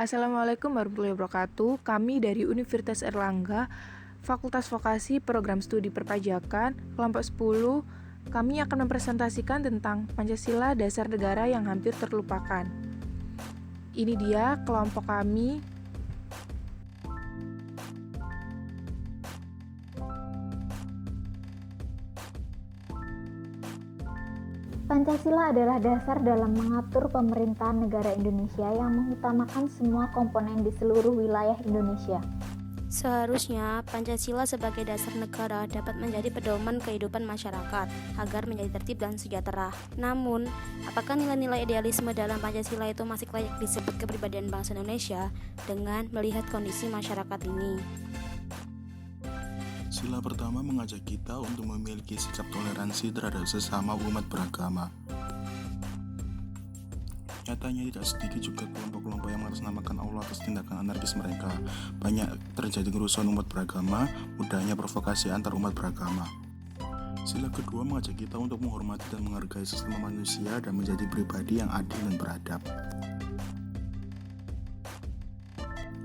Assalamualaikum warahmatullahi wabarakatuh. Kami dari Universitas Erlangga, Fakultas Vokasi Program Studi Perpajakan, kelompok 10, kami akan mempresentasikan tentang Pancasila Dasar Negara yang hampir terlupakan. Ini dia kelompok kami. Pancasila adalah dasar dalam mengatur pemerintahan negara Indonesia yang mengutamakan semua komponen di seluruh wilayah Indonesia. Seharusnya Pancasila sebagai dasar negara dapat menjadi pedoman kehidupan masyarakat agar menjadi tertib dan sejahtera. Namun, apakah nilai-nilai idealisme dalam Pancasila itu masih layak disebut kepribadian bangsa Indonesia dengan melihat kondisi masyarakat ini? Sila pertama mengajak kita untuk memiliki sikap toleransi terhadap sesama umat beragama. Nyatanya tidak sedikit juga kelompok-kelompok yang mengatasnamakan Allah atas tindakan anarkis mereka. Banyak terjadi kerusuhan umat beragama, mudahnya provokasi antar umat beragama. Sila kedua mengajak kita untuk menghormati dan menghargai sesama manusia dan menjadi pribadi yang adil dan beradab.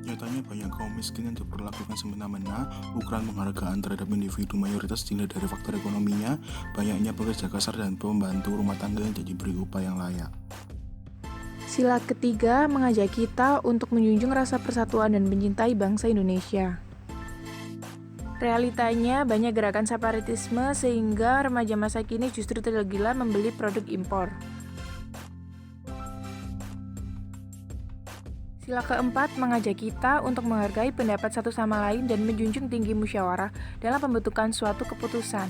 Nyatanya banyak kaum miskin yang diperlakukan semena-mena. Ukuran penghargaan terhadap individu mayoritas dinilai dari faktor ekonominya, banyaknya pekerja kasar dan pembantu rumah tangga yang tidak diberi upah yang layak. Sila ketiga mengajak kita untuk menjunjung rasa persatuan dan mencintai bangsa Indonesia. Realitanya banyak gerakan separatisme sehingga remaja masa kini justru tergila membeli produk impor. Sila keempat mengajak kita untuk menghargai pendapat satu sama lain dan menjunjung tinggi musyawarah dalam pembentukan suatu keputusan.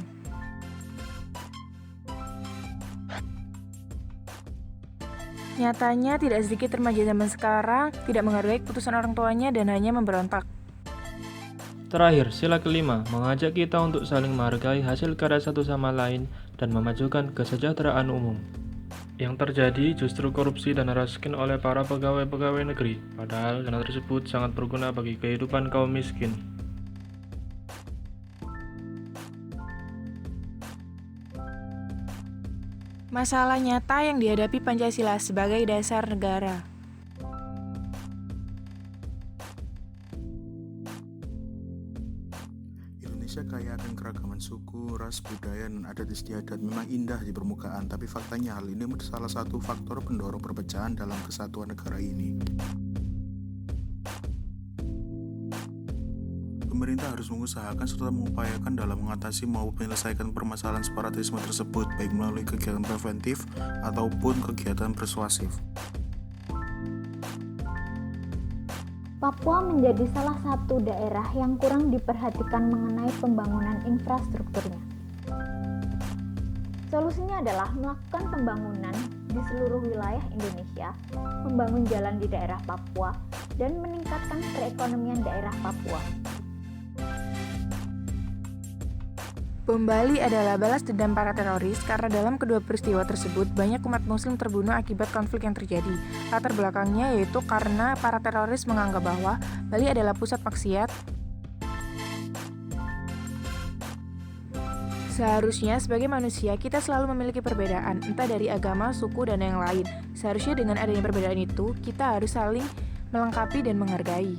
Nyatanya tidak sedikit remaja zaman sekarang tidak menghargai keputusan orang tuanya dan hanya memberontak. Terakhir, sila kelima mengajak kita untuk saling menghargai hasil karya satu sama lain dan memajukan kesejahteraan umum. Yang terjadi justru korupsi dan raskin oleh para pegawai-pegawai negeri, padahal dana tersebut sangat berguna bagi kehidupan kaum miskin. Masalah nyata yang dihadapi Pancasila sebagai dasar negara. Indonesia kaya akan keragaman suku, ras, budaya, dan adat istiadat. Memang indah di permukaan, tapi faktanya hal ini salah satu faktor pendorong perpecahan dalam kesatuan negara ini. Pemerintah harus mengusahakan serta mengupayakan dalam mengatasi maupun menyelesaikan permasalahan separatisme tersebut, baik melalui kegiatan preventif ataupun kegiatan persuasif. Papua menjadi salah satu daerah yang kurang diperhatikan mengenai pembangunan infrastrukturnya. Solusinya adalah melakukan pembangunan di seluruh wilayah Indonesia, membangun jalan di daerah Papua, dan meningkatkan perekonomian daerah Papua. Bom Bali adalah balas dendam para teroris karena dalam kedua peristiwa tersebut banyak umat muslim terbunuh akibat konflik yang terjadi. Latar belakangnya yaitu karena para teroris menganggap bahwa Bali adalah pusat maksiat. Seharusnya sebagai manusia kita selalu memiliki perbedaan, entah dari agama, suku, dan yang lain. Seharusnya dengan adanya perbedaan itu, kita harus saling melengkapi dan menghargai.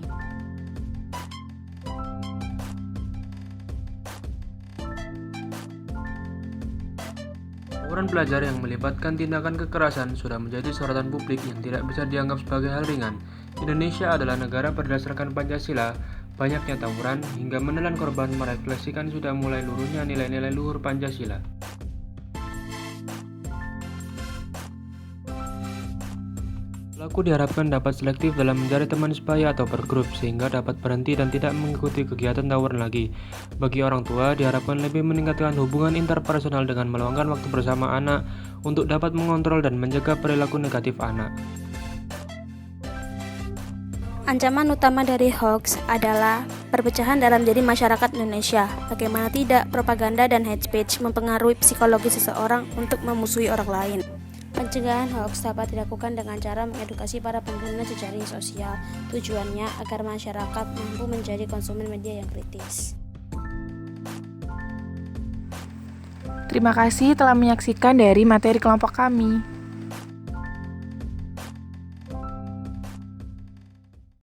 Tawuran pelajar yang melibatkan tindakan kekerasan sudah menjadi sorotan publik yang tidak bisa dianggap sebagai hal ringan. Indonesia adalah negara berdasarkan Pancasila. Banyaknya tawuran hingga menelan korban merefleksikan sudah mulai luruhnya nilai-nilai luhur Pancasila. Pelaku diharapkan dapat selektif dalam mencari teman sebaya atau pergrup sehingga dapat berhenti dan tidak mengikuti kegiatan tawuran lagi. Bagi orang tua diharapkan lebih meningkatkan hubungan interpersonal dengan meluangkan waktu bersama anak untuk dapat mengontrol dan mencegah perilaku negatif anak. Ancaman utama dari hoax adalah perpecahan dalam diri masyarakat Indonesia. Bagaimana tidak, propaganda dan hate speech mempengaruhi psikologi seseorang untuk memusuhi orang lain. Pencegahan hoax dapat dilakukan dengan cara mengedukasi para pengguna jejaring sosial. Tujuannya agar masyarakat mampu menjadi konsumen media yang kritis. Terima kasih telah menyaksikan dari materi kelompok kami.